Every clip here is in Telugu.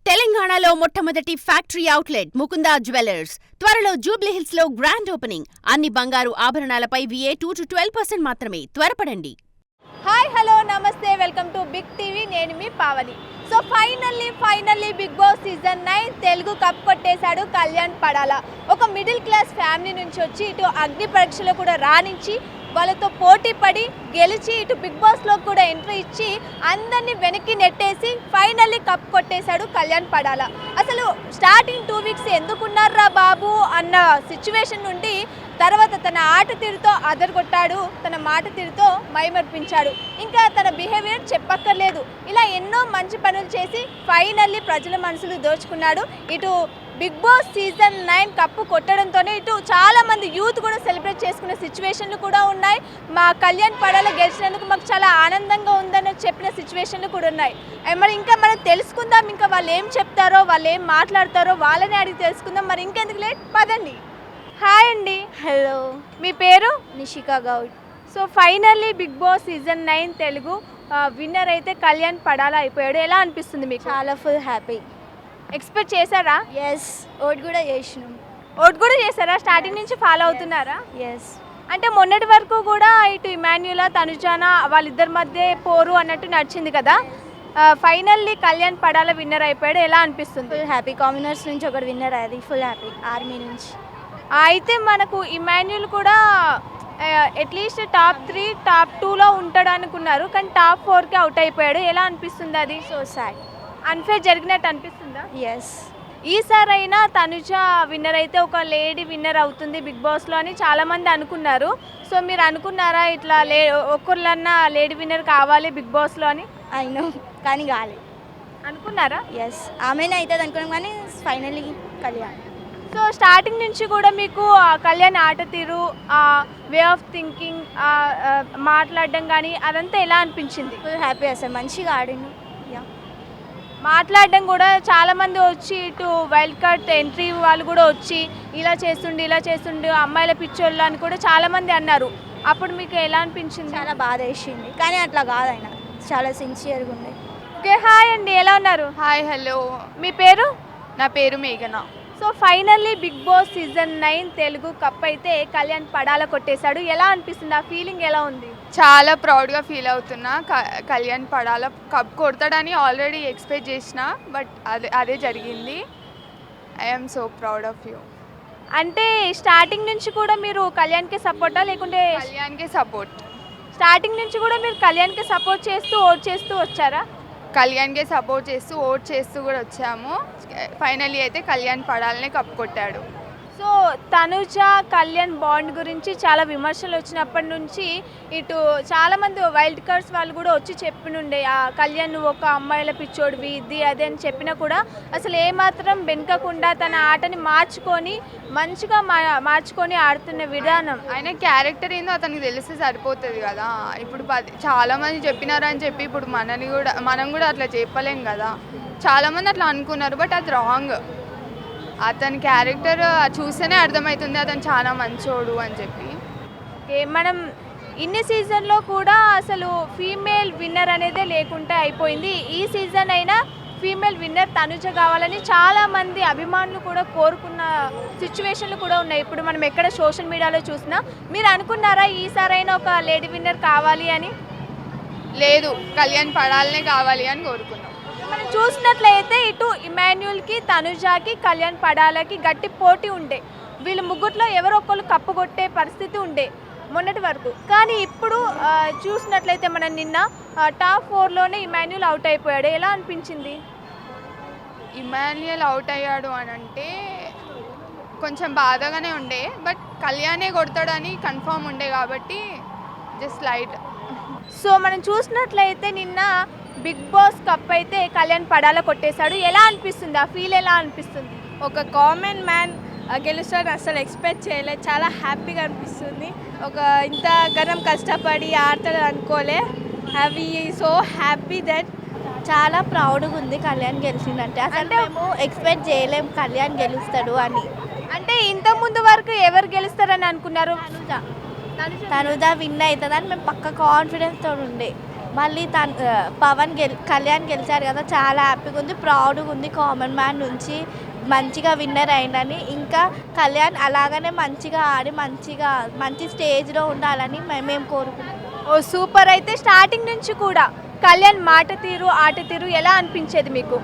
తెలంగాణలో మొట్టమొదటి ఫ్యాక్టరీ అవుట్లెట్ ముకుందా జ్యువెలర్స్ త్వరలో జూబ్లీహిల్స్ లో గ్రాండ్ ఓపెనింగ్. అన్ని బంగారు ఆభరణాలపై VA 2-12% మాత్రమే. త్వరపడండి. హాయ్ హలో నమస్తే, వెల్కమ్ టు బిగ్ టీవీ. నేను మీ Pavani. So finally big boss season 9 Telugu cup కొట్టేశాడు కళ్యాణ్ పడాల. ఒక మిడిల్ క్లాస్ ఫ్యామిలీ నుంచి వచ్చి ఇటు అగ్ని పరీక్షలో కూడా రాణించి వాళ్ళతో పోటీ పడి గెలిచి ఇటు బిగ్ బాస్లో కూడా ఎంట్రీ ఇచ్చి అందరినీ వెనక్కి నెట్టేసి ఫైనల్లీ కప్ కొట్టేశాడు కళ్యాణ్ పడాల. అసలు స్టార్టింగ్ 2 వీక్స్ ఎందుకున్నారా బాబు అన్న సిచ్యువేషన్ నుండి తర్వాత తన ఆట తీరుతో అదరగొట్టాడు, తన మాట తీరుతో మైమర్పించాడు. ఇంకా తన బిహేవియర్ చెప్పక్కర్లేదు. ఇలా ఎన్నో మంచి పనులు చేసి ఫైనల్లీ ప్రజల మనసులు దోచుకున్నాడు. ఇటు బిగ్ బాస్ సీజన్ 9 కప్పు కొట్టడంతోనే ఇటు చాలామంది యూత్ కూడా సెలబ్రేట్ చేసుకునే సిచ్యువేషన్లు కూడా ఉన్నాయి. మా కళ్యాణ్ పడాల గెలిచినందుకు మాకు చాలా ఆనందంగా ఉందని చెప్పిన సిచ్యువేషన్లు కూడా ఉన్నాయి. మరి ఇంకా మనం తెలుసుకుందాం, ఇంకా వాళ్ళు ఏం చెప్తారో, వాళ్ళు ఏం మాట్లాడతారో వాళ్ళని అడిగి తెలుసుకుందాం. మరి ఇంకెందుకు లేట్, పదండి. హాయ్ అండి. హలో, మీ పేరు? Nishika Goud. So finally big boss season 9 Telugu winner అయితే కళ్యాణ్ పడాల అయిపోయాడు. ఎలా అనిపిస్తుంది మీకు? చాలా ఫుల్ హ్యాపీ. ఎక్స్పెక్ట్ చేశారా? ఎస్, ఓట్ కూడా చేసినాం. ఓట్ కూడా చేశారా? స్టార్టింగ్ నుంచి ఫాలో అవుతున్నారా? ఎస్. అంటే మొన్నటి వరకు కూడా ఇటు ఇమాన్యులా తనుజానా వాళ్ళిద్దరి మధ్య పోరు అన్నట్టు నడిచింది కదా. ఫైనల్లీ కళ్యాణ్ పడాల విన్నర్ అయిపోయాడు. ఎలా అనిపిస్తుంది? Full happy. కామనర్స్ నుంచి ఒకటి విన్నర్ అయ్యేది, ఫుల్ హ్యాపీ. ఆర్మీ నుంచి అయితే మనకు ఇమాన్యుల్ కూడా అట్లీస్ట్ టాప్ 3 టాప్ 2లో ఉంటాడు అనుకున్నారు, కానీ టాప్ 4కి అవుట్ అయిపోయాడు. ఎలా అనిపిస్తుంది అది? So sad. అన్ఫేర్ జరిగినట్టు అనిపిస్తుందా? ఎస్. ఈసారి అయినా తనుజ విన్నర్ అయితే ఒక లేడీ విన్నర్ అవుతుంది బిగ్ బాస్లో అని చాలామంది అనుకున్నారు. సో మీరు అనుకున్నారా ఇట్లా ఒక్కళ్ళన్నా లేడీ విన్నర్ కావాలి బిగ్ బాస్లో అని? అయినా కానీ కాలేదు. అనుకున్నారా? ఎస్, ఆమెనే అవుతుంది అనుకున్నాం, కానీ ఫైనల్లీ కళ్యాణ్. సో స్టార్టింగ్ నుంచి కూడా మీకు కళ్యాణ్ ఆట తీరు, వే ఆఫ్ థింకింగ్, మాట్లాడడం కానీ అదంతా ఎలా అనిపించింది? Full happy. అసలు మంచిగా ఆడిండు. యా, మాట్లాడడం కూడా చాలామంది వచ్చి ఇటు వైల్డ్ కార్డ్ ఎంట్రీ వాళ్ళు కూడా వచ్చి ఇలా చేస్తుండు అమ్మాయిల పిచ్చోళ్ళు అని కూడా చాలామంది అన్నారు. అప్పుడు మీకు ఎలా అనిపించింది? చాలా బాధ వేసింది, కానీ అట్లా కాదు, ఆయన చాలా సిన్సియర్గా ఉండే. ఓకే, హాయ్ అండి, ఎలా ఉన్నారు? హాయ్ హలో, మీ పేరు? నా పేరు మేఘన. So finally big boss season 9 Telugu cup అయితే కళ్యాణ్ పడాల కొట్టేశాడు. ఎలా అనిపిస్తుంది? ఆ ఫీలింగ్ ఎలా ఉంది? చాలా ప్రౌడ్గా ఫీల్ అవుతున్నా. కళ్యాణ్ పడాల కప్ కొడతాడని ఆల్రెడీ ఎక్స్పెక్ట్ చేసిన, బట్ అదే జరిగింది. I'm so proud of you. అంటే స్టార్టింగ్ నుంచి కూడా మీరు కళ్యాణ్కి సపోర్టా లేకుంటే? కళ్యాణ్కి సపోర్ట్. స్టార్టింగ్ నుంచి కూడా మీరు కళ్యాణ్కి సపోర్ట్ చేస్తూ ఓట్ చేస్తూ వచ్చారా? కళ్యాణ్కే సపోర్ట్ చేస్తూ ఓట్ చేస్తూ కూడా వచ్చాము. ఫైనల్లీ అయితే కళ్యాణ్ పడాలనే కప్ కొట్టాడు. సో తనుజ కళ్యాణ్ బాండ్ గురించి చాలా విమర్శలు వచ్చినప్పటి నుంచి ఇటు చాలామంది వైల్డ్ కార్డ్స్ వాళ్ళు కూడా వచ్చి చెప్పినుండే కళ్యాణ్ నువ్వు ఒక అమ్మాయిల పిచ్చోడివి ఇది అది అని చెప్పినా కూడా అసలు ఏమాత్రం వెనుకకుండా తన ఆటని మంచిగా మార్చుకొని ఆడుతున్న విధానం, ఆయన క్యారెక్టర్ ఏందో అతనికి తెలిస్తే సరిపోతుంది కదా. ఇప్పుడు చాలామంది చెప్పినారని చెప్పి ఇప్పుడు మనం కూడా అట్లా చెప్పలేం కదా. చాలామంది అట్లా అనుకున్నారు, బట్ అది రాంగ్. అతని క్యారెక్టర్ చూస్తేనే అర్థమవుతుంది అతను చాలా మంచోడు అని చెప్పి. మనం ఇన్ని సీజన్లో కూడా అసలు ఫీమేల్ విన్నర్ అనేదే లేకుండా అయిపోయింది. ఈ సీజన్ అయినా ఫీమేల్ విన్నర్ తనుజ కావాలని చాలామంది అభిమానులు కూడా కోరుకున్న సిచ్యువేషన్లు కూడా ఉన్నాయి. ఇప్పుడు మనం ఎక్కడ సోషల్ మీడియాలో చూసినా మీరు అనుకున్నారా ఈసారైనా ఒక లేడీ విన్నర్ కావాలి అని? లేదు, కళ్యాణ్ పడాలనే కావాలి అని కోరుకున్నాం. మనం చూసినట్లయితే ఇటు ఇమాన్యుల్కి తనుజాకి కళ్యాణ్ పడాలకి గట్టి పోటీ ఉండే. వీళ్ళు ముగ్గురులో ఎవరో ఒకళ్ళు కప్పు కొట్టే పరిస్థితి ఉండే మొన్నటి వరకు. కానీ ఇప్పుడు చూసినట్లయితే మనం నిన్న టాప్ 4లోనే ఇమాన్యుల్ అవుట్ అయిపోయాడు. ఎలా అనిపించింది? ఇమాన్యుయల్ అవుట్ అయ్యాడు అని అంటే కొంచెం బాధగానే ఉండే, బట్ కళ్యాణే కొడతాడని కన్ఫర్మ్ ఉండే కాబట్టి జస్ట్ లైట్. సో మనం చూసినట్లయితే నిన్న బిగ్ బాస్ కప్ అయితే కళ్యాణ్ పడాల కొట్టేశాడు. ఎలా అనిపిస్తుంది? ఆ ఫీల్ ఎలా అనిపిస్తుంది? ఒక కామన్ మ్యాన్ గెలుస్తాడని అసలు ఎక్స్పెక్ట్ చేయలేదు. చాలా హ్యాపీగా అనిపిస్తుంది. ఒక ఇంత ఘనం కష్టపడి ఆడతాడు అనుకోలే. So happy that. చాలా ప్రౌడ్గా ఉంది కళ్యాణ్ గెలిచిందంటే. అసలు మేము ఎక్స్పెక్ట్ చేయలేము కళ్యాణ్ గెలుస్తాడు అని. అంటే ఇంత ముందు వరకు ఎవరు గెలుస్తారని అనుకున్నారు? తనుజ విన్ అవుతుందని మేము పక్క కాన్ఫిడెన్స్తో ఉండే. మళ్ళీ కళ్యాణ్ గెలిచారు కదా, చాలా హ్యాపీగా ఉంది, ప్రౌడ్గా ఉంది. కామన్ మ్యాన్ నుంచి మంచిగా విన్నర్ అయిందని, ఇంకా కళ్యాణ్ అలాగనే మంచిగా ఆడి మంచి స్టేజ్లో ఉండాలని మేము కోరుకుంటున్నాం. ఓ సూపర్. అయితే స్టార్టింగ్ నుంచి కూడా కళ్యాణ్ మాట తీరు ఆట తీరు ఎలా అనిపించేది మీకు?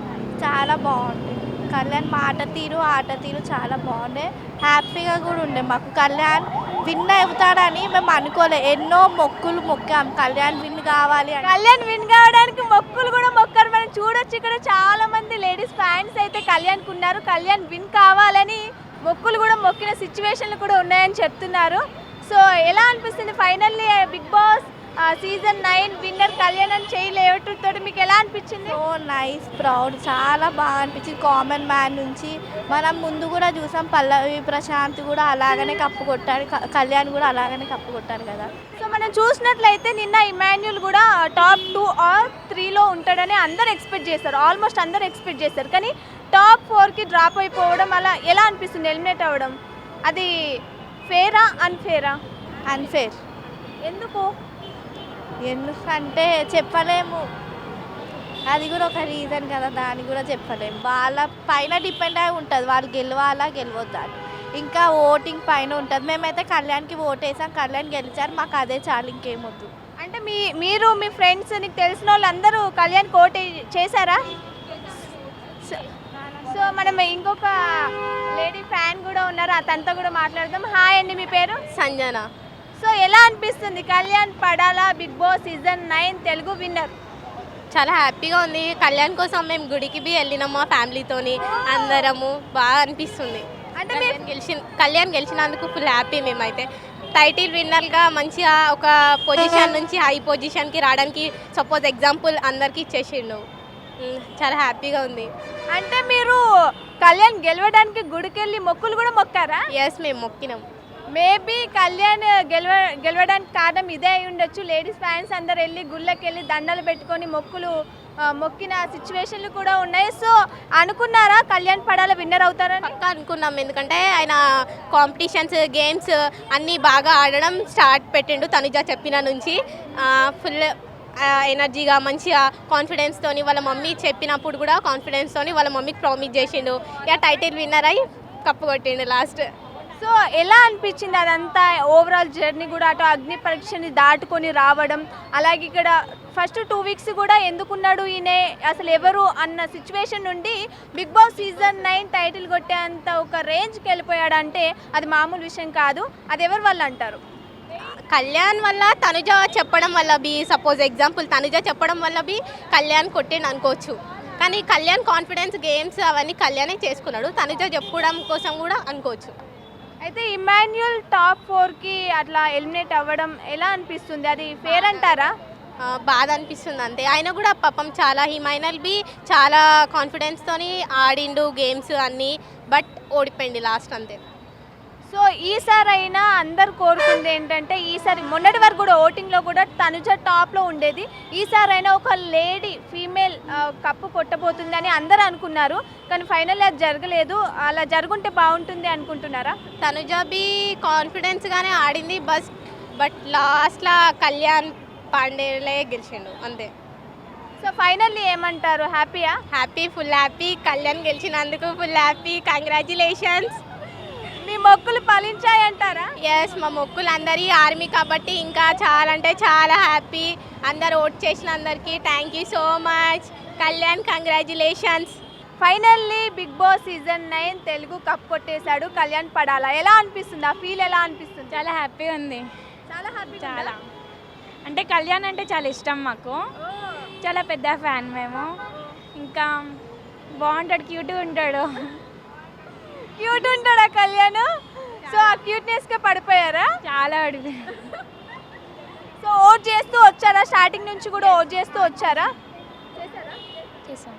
చాలా బాగుంది. కళ్యాణ్ మాట తీరు ఆట తీరు చాలా బాగుండే, హ్యాపీగా కూడా ఉండే మాకు. కళ్యాణ్ విన్ అవుతాడని మేము అనుకోలే, ఎన్నో మొక్కులు మొక్కాం కళ్యాణ్ విన్ కావాలి అని. కళ్యాణ్ విన్ కావడానికి మొక్కులు కూడా మొక్కారు. మనం చూడొచ్చు ఇక్కడ చాలా మంది లేడీస్ ఫ్యాన్స్ అయితే కళ్యాణ్కి ఉన్నారు. కళ్యాణ్ విన్ కావాలని మొక్కులు కూడా మొక్కిన సిచ్యువేషన్లు కూడా ఉన్నాయని చెప్తున్నారు. సో ఎలా అనిపిస్తుంది finally big boss season 9 winner Kalyan అని చేయలేవటంతో మీకు ఎలా అనిపించింది? సో నైస్, ప్రౌడ్, చాలా బాగా అనిపించింది. కామన్ మ్యాన్ నుంచి మనం ముందు కూడా చూసాం, పల్లవి ప్రశాంత్ కూడా అలాగనే కప్పు కొట్టాడు, కళ్యాణ్ కూడా అలాగనే కప్పు కొట్టాడు కదా. సో మనం చూసినట్లయితే నిన్న ఇమాన్యుల్ కూడా టాప్ 2 ఆర్ 3లో ఉంటాడని అందరు ఎక్స్పెక్ట్ చేస్తారు, ఆల్మోస్ట్ అందరు ఎక్స్పెక్ట్ చేస్తారు. కానీ టాప్ 4కి డ్రాప్ అయిపోవడం అలా ఎలా అనిపిస్తుంది? ఎలిమినేట్ అవ్వడం అది ఫేరా అన్ఫేరా? అన్ఫేర్. ఎందుకంటే చెప్పలేము, అది కూడా ఒక రీజన్ కదా, దాన్ని కూడా చెప్పలేము. వాళ్ళ పైన డిపెండ్ అయి ఉంటుంది, వాళ్ళు గెలవాలా గెలవద్దా అని. ఇంకా ఓటింగ్ పైన ఉంటుంది. మేమైతే కళ్యాణ్కి ఓటేసాం, కళ్యాణ్ గెలిచారు, మాకు అదే చాలు, ఇంకేమొద్దు. అంటే మీరు మీ ఫ్రెండ్స్ నీకు తెలిసిన వాళ్ళు అందరూ కళ్యాణ్ ఓటే చేశారా? సో మనం ఇంకొక లేడీ ఫ్యాన్ కూడా ఉన్నారు, అతనితో కూడా మాట్లాడదాం. హాయ్ అండి, మీ పేరు? సంజన. సో ఎలా అనిపిస్తుంది Kalyan Padala Bigg boss season 9 Telugu winner? చాలా హ్యాపీగా ఉంది. కళ్యాణ్ కోసం మేము గుడికి వెళ్ళినాము మా ఫ్యామిలీతోని, అందరము బాగా అనిపిస్తుంది. అంటే కళ్యాణ్ గెలిచినందుకు ఫుల్ హ్యాపీ. మేమైతే టైటిల్ విన్నర్గా మంచిగా ఒక పొజిషన్ నుంచి హై పొజిషన్కి రావడానికి సపోజ్ ఎగ్జాంపుల్ అందరికీ ఇచ్చేసిండు. చాలా హ్యాపీగా ఉంది. అంటే మీరు కళ్యాణ్ గెలవడానికి గుడికెళ్ళి మొక్కులు కూడా మొక్కారా? ఎస్, మేము మొక్కినాం. మేబీ కళ్యాణ్ గెలవడానికి కారణం ఇదే అయి ఉండొచ్చు. లేడీస్ ఫ్యాన్స్ అందరు వెళ్ళి గుళ్ళకి వెళ్ళి దండలు పెట్టుకొని మొక్కిన సిచ్యువేషన్లు కూడా ఉన్నాయి. సో అనుకున్నారా కళ్యాణ్ పడాల విన్నర్ అవుతారని? పక్కా అనుకున్నాం, ఎందుకంటే ఆయన కాంపిటీషన్స్ గేమ్స్ అన్నీ బాగా ఆడడం స్టార్ట్ పెట్టిండు. తనుజ చెప్పిన నుంచి ఫుల్ ఎనర్జీగా మంచిగా కాన్ఫిడెన్స్తోని, వాళ్ళ మమ్మీ చెప్పినప్పుడు కూడా కాన్ఫిడెన్స్తోని వాళ్ళ మమ్మీకి ప్రామిస్ చేసిండు. ఇక టైటిల్ విన్నర్ అయి కప్పు కొట్టిండు లాస్ట్. సో ఎలా అనిపించింది అదంతా ఓవరాల్ జర్నీ కూడా? అటు అగ్ని పరీక్షని దాటుకొని రావడం, అలాగే ఇక్కడ ఫస్ట్ 2 వీక్స్ కూడా ఎందుకున్నాడు ఈయన అసలు ఎవరు అన్న సిచ్యువేషన్ నుండి బిగ్ బాస్ సీజన్ 9 టైటిల్ కొట్టేంత ఒక రేంజ్కి వెళ్ళిపోయాడంటే అది మామూలు విషయం కాదు. అది ఎవరి వల్ల అంటారు? కళ్యాణ్ వల్ల, తనుజ చెప్పడం వల్ల సపోజ్ ఎగ్జాంపుల్ తనుజ చెప్పడం వల్ల కళ్యాణ్ కొట్టిండు అనుకోవచ్చు. కానీ కళ్యాణ్ కాన్ఫిడెన్స్ గేమ్స్ అవన్నీ కళ్యాణే చేసుకున్నాడు, తనుజ చెప్పడం కోసం కూడా అనుకోవచ్చు. అయితే ఇమాన్యుల్ టాప్ 4కి అట్లా ఎలిమినేట్ అవ్వడం ఎలా అనిపిస్తుంది? అది ఫేర్ అంటారా? బాధ అనిపిస్తుంది అంతే. ఆయన కూడా పాపం చాలా హిమైనల్ చాలా కాన్ఫిడెన్స్తోని ఆడిండు గేమ్స్ అన్నీ, బట్ ఓడిపోయింది లాస్ట్ అంతే. సో ఈసారి అయినా అందరు కోరుకుంది ఏంటంటే, ఈసారి మొన్నటి వరకు కూడా ఓటింగ్లో కూడా తనుజ టాప్లో ఉండేది, ఈసారి అయినా ఒక లేడీ ఫీమేల్ కప్పు కొట్టబోతుంది అని అందరు అనుకున్నారు. కానీ ఫైనల్ అది జరగలేదు. అలా జరుగుంటే బాగుంటుంది అనుకుంటున్నారా? తనుజ కాన్ఫిడెన్స్గానే ఆడింది, బట్ లాస్ట్లో కళ్యాణ్ పాండేలే గెలిచిండు అంతే. సో ఫైనల్లీ ఏమంటారు? హ్యాపీయా? Happy, full happy. కళ్యాణ్ గెలిచినందుకు ఫుల్ హ్యాపీ, కంగ్రాచులేషన్స్. మీ మొక్కులు ఫలించాయంటారా? ఎస్, మా మొక్కులు అందరి ఆర్మీ కాబట్టి ఇంకా చాలా అంటే చాలా హ్యాపీ. అందరు ఓట్ చేసిన అందరికీ thank you so much. Kalyan congratulations. Finally big boss season 9 Telugu cup కొట్టేశాడు కళ్యాణ్ పడాలా. ఎలా అనిపిస్తుంది? ఆ ఫీల్ ఎలా అనిపిస్తుంది? చాలా హ్యాపీగా ఉంది. చాలా హ్యాపీ. చాలా అంటే కళ్యాణ్ అంటే చాలా ఇష్టం మాకు, చాలా పెద్ద ఫ్యాన్ మేము. ఇంకా బాగుంటాడు, క్యూట్గా ఉంటాడు. క్యూట్ ఉంటాడా కళ్యాణ్? సో ఆ క్యూట్నెస్కే పడిపోయారా? చాలా అడిగి. సో ఓట్ చేస్తూ వచ్చారా? స్టార్టింగ్ నుంచి కూడా ఓట్ చేస్తూ వచ్చారా? చేసాం.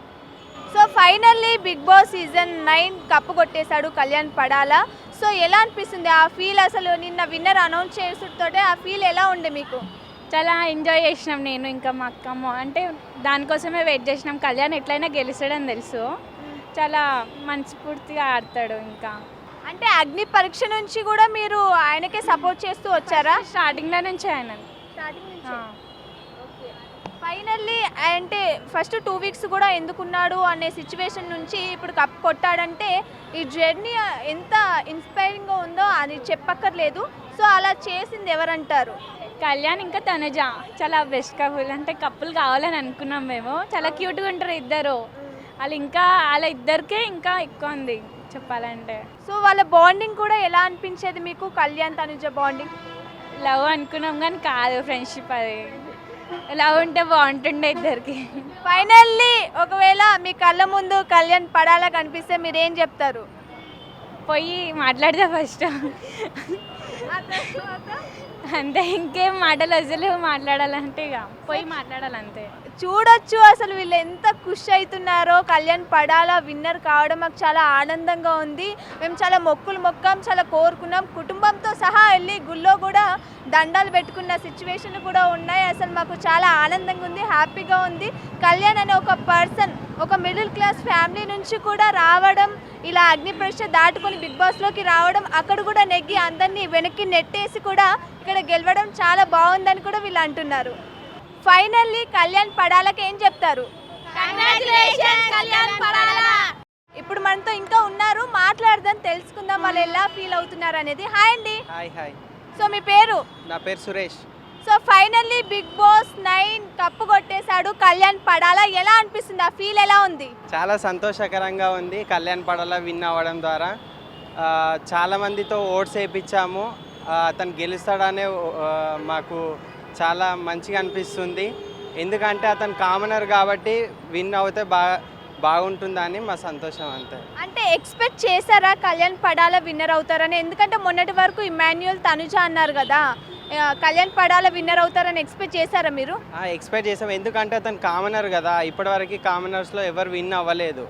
So finally big boss season 9 cup కొట్టేశాడు కళ్యాణ్ పడాలా. సో ఎలా అనిపిస్తుంది ఆ ఫీల్? అసలు నిన్న విన్నర్ అనౌన్స్ చేసుడుతోటే ఆ ఫీల్ ఎలా ఉండే మీకు? చాలా ఎంజాయ్ చేసినాం నేను ఇంకా మా అక్కమ్మ, అంటే దానికోసమే వెయిట్ చేసినాం. కళ్యాణ్ ఎట్లయినా గెలుస్తాడని తెలుసు, చాలా మనస్ఫూర్తిగా ఆడతాడు. ఇంకా అంటే అగ్ని పరీక్ష నుంచి కూడా మీరు ఆయనకే సపోర్ట్ చేస్తూ వచ్చారా? స్టార్టింగ్లో నుంచి ఆయన. ఫైనల్లీ అంటే ఫస్ట్ 2 వీక్స్ కూడా ఎందుకున్నాడు అనే సిచ్యువేషన్ నుంచి ఇప్పుడు కప్ కొట్టాడంటే ఈ జర్నీ ఎంత ఇన్స్పైరింగ్గా ఉందో అది చెప్పక్కర్లేదు. సో అలా చేసింది ఎవరంటారు? కళ్యాణ్ ఇంకా తనుజ చాలా బెస్ట్ కపుల్. అంటే కపుల్ కావాలని అనుకున్నాం మేము. చాలా క్యూట్గా ఉంటారు ఇద్దరు. వాళ్ళ ఇద్దరికే ఇంకా ఎక్కువ ఉంది చెప్పాలంటే. సో వాళ్ళ బాండింగ్ కూడా ఎలా అనిపించేది మీకు, కళ్యాణ్ తనుజ బాండింగ్? లవ్ అనుకున్నాం కానీ కాదు, ఫ్రెండ్షిప్. అది లవ్ ఉంటే బాగుంటుండే ఇద్దరికి. ఫైనల్లీ ఒకవేళ మీ కళ్ళ ముందు కళ్యాణ్ పడాలా కనిపిస్తే మీరేం చెప్తారు? పోయి మాట్లాడితే ఫస్ట్ అంతే. ఇంకేం మాటలు అసలు మాట్లాడాలంటే ఇక పోయి మాట్లాడాలంతే. చూడొచ్చు అసలు వీళ్ళు ఎంత ఖుషి అవుతున్నారో. కళ్యాణ్ పడాలా విన్నర్ కావడం మాకు చాలా ఆనందంగా ఉంది. మేము చాలా మొక్కాం, చాలా కోరుకున్నాం. కుటుంబంతో సహా వెళ్ళి గుళ్ళో కూడా దండాలు పెట్టుకున్న సిచ్యువేషన్లు కూడా ఉన్నాయి. అసలు మాకు చాలా ఆనందంగా ఉంది, హ్యాపీగా ఉంది. కళ్యాణ్ అనే ఒక పర్సన్ ఒక మిడిల్ క్లాస్ ఫ్యామిలీ నుంచి కూడా రావడం, ఇలా అగ్ని పరీక్ష దాటుకొని బిగ్ బాస్లోకి రావడం, అక్కడ కూడా నెగ్గి అందరినీ వెనక్కి నెట్టేసి కూడా ఇక్కడ గెలవడం చాలా బాగుందని కూడా వీళ్ళు అంటున్నారు. ఫైనల్లీ కళ్యాణ్ పడాలకి ఏం చెప్తారు? ఇప్పుడు మనతో ఇంకా ఉన్నారు, మాట్లాడదాం, తెలుసుకుందాం వాళ్ళు ఎలా ఫీల్ అవుతున్నారు అనేది. హాయ్ అండి. హాయ్. సో మీ పేరు? నా పేరు Suresh. So finally big Boss 9 cup కొట్టేశాడు కళ్యాణ్ పడాలా. ఎలా అనిపిస్తుంది? ఆ ఫీల్ ఎలా ఉంది? చాలా సంతోషకరంగా ఉంది. కళ్యాణ్ పడాల విన్ అవ్వడం ద్వారా చాలామందితో ఓట్స్ వేయించాము. అతను గెలుస్తాడనే మాకు చాలా మంచిగా అనిపిస్తుంది. ఎందుకంటే అతను కామనర్ కాబట్టి విన్ అవుతే బాగుంటుందని మా సంతోషం అంతే. అంటే ఎక్స్పెక్ట్ చేశారా కళ్యాణ్ పడాల విన్నర్ అవుతారని? ఎందుకంటే మొన్నటి వరకు ఇమాన్యుయల్ తనుజ అన్నారు కదా, కళ్యాణ్ పడాల విన్నర్ అవుతారని ఎక్స్పెక్ట్ చేశారా మీరు? ఎక్స్పెక్ట్ చేసాం. ఎందుకంటే అతను కామనర్ కదా, ఇప్పటివరకు కామనర్స్లో ఎవరు విన్ అవ్వలేదు.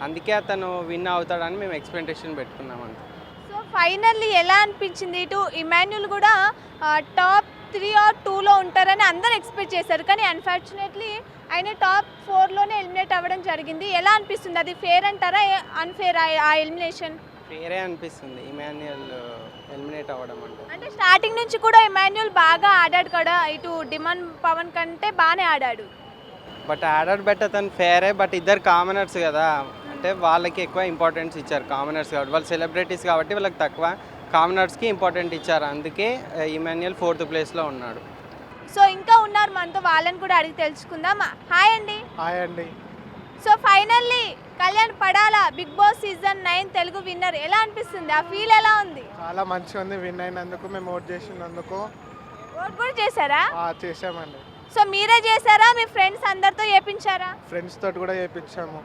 అందుకే అతను విన్ అవుతాడని మేము ఎక్స్పెక్టేషన్ పెట్టుకున్నాం అంతే. సో ఫైనల్లీ ఎలా అనిపించింది? ఇటు ఇమాన్యుయల్ కూడా టాప్ 3 or 2లో ఉంటారని అందరూ ఎక్స్పెక్ట్ చేశారు, కానీ అన్ఫార్చునేట్లీ ఆయన టాప్ 4లోనే ఎలిమినేట్ అవ్వడం జరిగింది. ఎలా అనిపిస్తుంది? అది ఫేర్ అంటారా, అన్ఫేర్ ఆ ఎలిమినేషన్? ఫేరే అనిపిస్తుంది ఇమాన్యుయల్ ఎలిమినేట్ అవ్వడం అంటే స్టార్టింగ్ నుంచి కూడా ఇమాన్యుయల్ బాగా ఆడాడు కదా, ఇటు డిమాండ్ పవన్ కంటే బాగానే ఆడాడు. బట్ ఆడాడు బట్ అతను ఫేరే. బట్ ఇద్దరు కామనర్స్ కదా, అంటే వాళ్ళకి ఎక్కువ ఇంపార్టెన్స్ ఇచ్చారు. కామనర్స్ కాబట్టి వాళ్ళు సెలబ్రిటీస్ కాబట్టి వాళ్ళకి తక్కువ, కామనర్స్కి ఇంపార్టెంట్ ఇచ్చారు. అందుకే ఇమాన్యుయల్ 4th ప్లేస్లో ఉన్నాడు. సో ఇంకా ఉన్నారు మనతో, వాళ్ళని కూడా అడిగి తెలుసుకుందాం. హాయ్ అండి. హాయ్ అండి. So finally Kalyan Padala Bigg boss season 9 Telugu winner. ఎలా అనిపిస్తుంది? ఆ ఫీల్ ఎలా ఉంది? చాలా మంచిగా ఉంది. విన్ అయినందుకు, మేము ఓట్ చేసినందుకు. ఓట్ కూడా చేశారా? చేసామండి. సో మీరే చేశారా, మీ ఫ్రెండ్స్ అందరితో చేపించారా? ఫ్రెండ్స్ తోటి కూడా చేయించాము.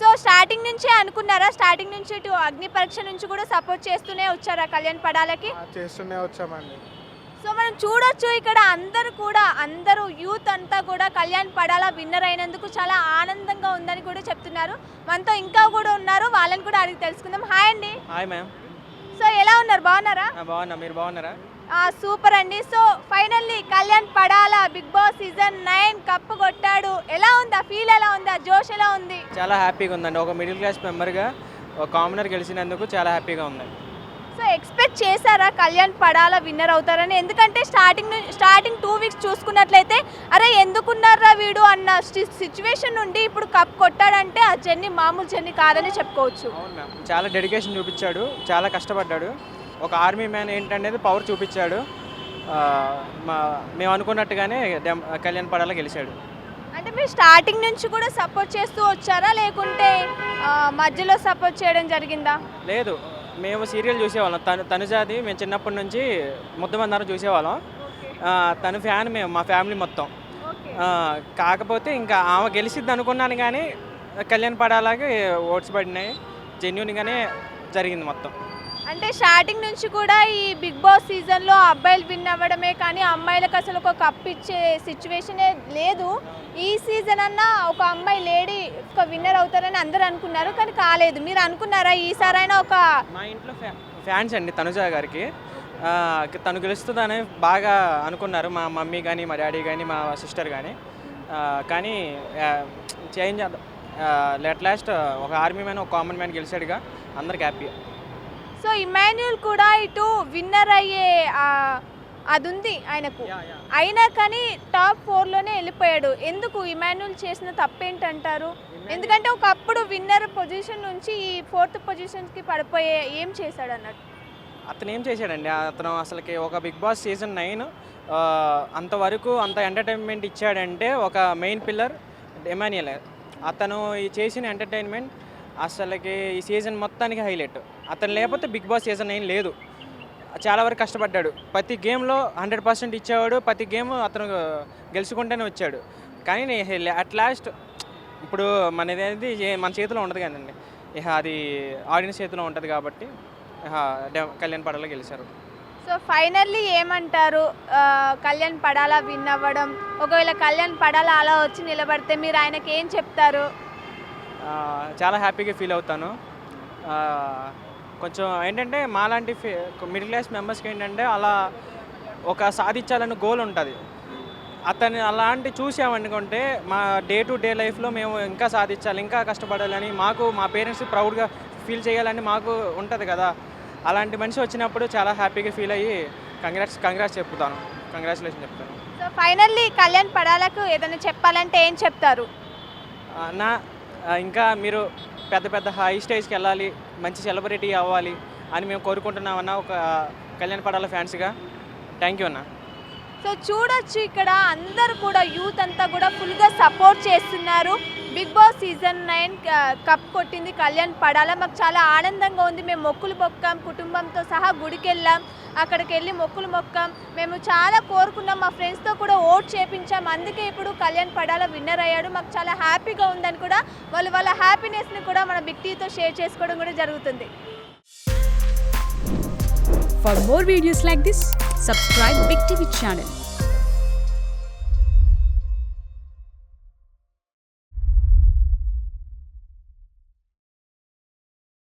సో స్టార్టింగ్ నుంచే అనుకున్నారా? స్టార్టింగ్ నుంచి ఇటు అగ్ని పరీక్ష నుంచి కూడా సపోర్ట్ చేస్తూనే వచ్చారా కళ్యాణ్ పడాలకి? చేస్తూనే వచ్చామండి. సో మనం చూడొచ్చు ఇక్కడ అందరూ యూత్ అంతా కూడా కళ్యాణ్ పడాల విన్నర్ అయినందుకు చాలా ఆనందంగా ఉందని కూడా చెప్తున్నారు. మనతో ఇంకా కూడా ఉన్నారు, వాళ్ళని కూడా అడిగి తెలుసుకుందాం. హాయ్ అండి. Hi ma'am. సో ఎలా ఉన్నారు? బాగున్నారా? బాగున్నా, మీరు బాగున్నారా? సూపర్ అండి. So finally Kalyan Padala Bigg boss season 9 cup కొట్టాడు. ఎలా ఉంది? ఆ ఫీల్ ఎలా ఉంది? ఆ జోష్ ఎలా ఉంది? చాలా హ్యాపీగా ఉందండి. ఒక మిడిల్ క్లాస్ మెంబర్గా ఒక కామనర్ గెలిచినందుకు చాలా హ్యాపీగా ఉంది. సో ఎక్స్పెక్ట్ చేశారా కళ్యాణ్ పడాల విన్నర్ అవుతారని? ఎందుకంటే స్టార్టింగ్ 2 వీక్స్ చూసుకున్నట్లయితే అరే ఎందుకున్నారా వీడు అన్న సిచ్యువేషన్ నుండి ఇప్పుడు కప్ కొట్టాడంటే ఆ జర్నీ మామూలు జర్నీ కాదని చెప్పుకోవచ్చు. అవును మ్యామ్, చాలా డెడికేషన్ చూపించాడు, చాలా కష్టపడ్డాడు. ఒక ఆర్మీ మ్యాన్ ఏంటనేది పవర్ చూపించాడు. మేము అనుకున్నట్టుగానే కళ్యాణ్ పడాల గెలిచాడు. అంటే మీరు స్టార్టింగ్ నుంచి కూడా సపోర్ట్ చేస్తూ వచ్చారా, లేకుంటే మధ్యలో సపోర్ట్ చేయడం జరిగిందా? లేదు, మేము సీరియల్ చూసేవాళ్ళం. తనుజాది మేము చిన్నప్పటి నుంచి ముద్దమందారం చూసేవాళ్ళం. తను ఫ్యాన్ మేము, మా ఫ్యామిలీ మొత్తం. కాకపోతే ఇంకా ఆమె గెలిచిద్ది అనుకున్నాను, కానీ కళ్యాణ్ పడాలాగే ఓట్స్ పడినాయి. జెన్యూన్గానే జరిగింది మొత్తం. అంటే స్టార్టింగ్ నుంచి కూడా ఈ బిగ్ బాస్ సీజన్లో అబ్బాయిలు విన్ అవ్వడమే కానీ అమ్మాయిలకు అసలు ఒక కప్ ఇచ్చే సిచ్యువేషనే లేదు. ఈ సీజన్ అన్నా ఒక అమ్మాయి లేడీ ఒక విన్నర్ అవుతారని అందరూ అనుకున్నారు, కానీ కాలేదు. మీరు అనుకున్నారా ఈసారైనా? ఒక మా ఇంట్లో ఫ్యాన్స్ అండి తనుజా గారికి. తను గెలుస్తుందని బాగా అనుకున్నారు మా మమ్మీ కానీ, మా డాడీ కానీ, మా సిస్టర్ కానీ. కానీ చేంజ్ లెట్ లాస్ట్ ఒక ఆర్మీ మ్యాన్, ఒక కామన్ మ్యాన్ గెలిచాడుగా, అందరికి హ్యాపీ. సో ఇమాన్యుయల్ కూడా ఇటు విన్నర్ అయ్యే అది ఉంది ఆయనకు. అయినా కానీ టాప్ 4లోనే వెళ్ళిపోయాడు. ఎందుకు ఇమాన్యుల్ చేసిన తప్పేంటంటారు? ఎందుకంటే ఒకప్పుడు విన్నర్ పొజిషన్ నుంచి ఈ 4th పొజిషన్కి పడిపోయే ఏం చేశాడు అన్నట్టు. అతను ఏం చేశాడండి, అతను అసలుకి ఒక బిగ్ బాస్ సీజన్ 9 అంతవరకు అంత ఎంటర్టైన్మెంట్ ఇచ్చాడంటే ఒక మెయిన్ పిల్లర్ ఎమాన్యుయల్. అతను ఈ చేసిన ఎంటర్టైన్మెంట్ అసలుకి ఈ సీజన్ మొత్తానికి హైలైట్. అతను లేకపోతే బిగ్ బాస్ సీజన్ 9 లేదు. చాలా వరకు కష్టపడ్డాడు, ప్రతి గేమ్లో 100% ఇచ్చేవాడు, ప్రతి గేమ్ అతను గెలుచుకుంటూనే వచ్చాడు. కానీ అట్ లాస్ట్ ఇప్పుడు మనది అనేది మన చేతిలో ఉండదు కదండి, ఇక అది ఆడియన్స్ చేతిలో ఉంటుంది కాబట్టి కళ్యాణ్ పడాలా గెలిచారు. సో ఫైనల్లీ ఏమంటారు? కళ్యాణ్ పడాలా విన్ అవ్వడం, ఒకవేళ కళ్యాణ్ పడాలా అలా వచ్చి నిలబడితే మీరు ఆయనకి ఏం చెప్తారు? చాలా హ్యాపీగా ఫీల్ అవుతాను. కొంచెం ఏంటంటే మాలాంటి మిడిల్ క్లాస్ మెంబర్స్కి ఏంటంటే అలా ఒక సాధించాలని గోల్ ఉంటుంది. అతన్ని అలాంటి చూసామనుకుంటే మా డే టు డే లైఫ్లో మేము ఇంకా సాధించాలి, ఇంకా కష్టపడాలని, మాకు మా పేరెంట్స్ ప్రౌడ్గా ఫీల్ చేయాలని మాకు ఉంటుంది కదా. అలాంటి మనిషి వచ్చినప్పుడు చాలా హ్యాపీగా ఫీల్ అయ్యి కంగ్రాట్స్ చెప్తాను, కంగ్రాచులేషన్ చెప్తాను. సో ఫైనల్లీ కళ్యాణ్ పడాలకు ఏదైనా చెప్పాలంటే ఏం చెప్తారు? ఇంకా మీరు పెద్ద పెద్ద హై స్టేజ్కి వెళ్ళాలి, మంచి సెలబ్రిటీ అవ్వాలి అని మేము కోరుకుంటున్నామన్నా ఒక కళ్యాణ్ పడాల ఫ్యాన్స్గా. థ్యాంక్ యూ అన్న. సో చూడొచ్చు ఇక్కడ అందరూ కూడా యూత్ అంతా కూడా ఫుల్గా సపోర్ట్ చేస్తున్నారు. బిగ్ బాస్ సీజన్ 9 కప్ కొట్టింది కళ్యాణ్ పడాలా. మాకు చాలా ఆనందంగా ఉంది. మేము మొక్కులు మొక్కాం, కుటుంబంతో సహా గుడికి వెళ్ళాం, అక్కడికి వెళ్ళి మొక్కులు మొక్కాం. మేము చాలా కోరుకున్నాం, మా ఫ్రెండ్స్తో కూడా ఓట్ చేపించాం, అందుకే ఇప్పుడు కళ్యాణ్ పడాలా విన్నర్ అయ్యాడు. మాకు చాలా హ్యాపీగా ఉందని కూడా వాళ్ళ హ్యాపీనెస్ని కూడా మన బిగ్ టీవీతో షేర్ చేసుకోవడం కూడా జరుగుతుంది. For more videos like this, subscribe Big TV channel.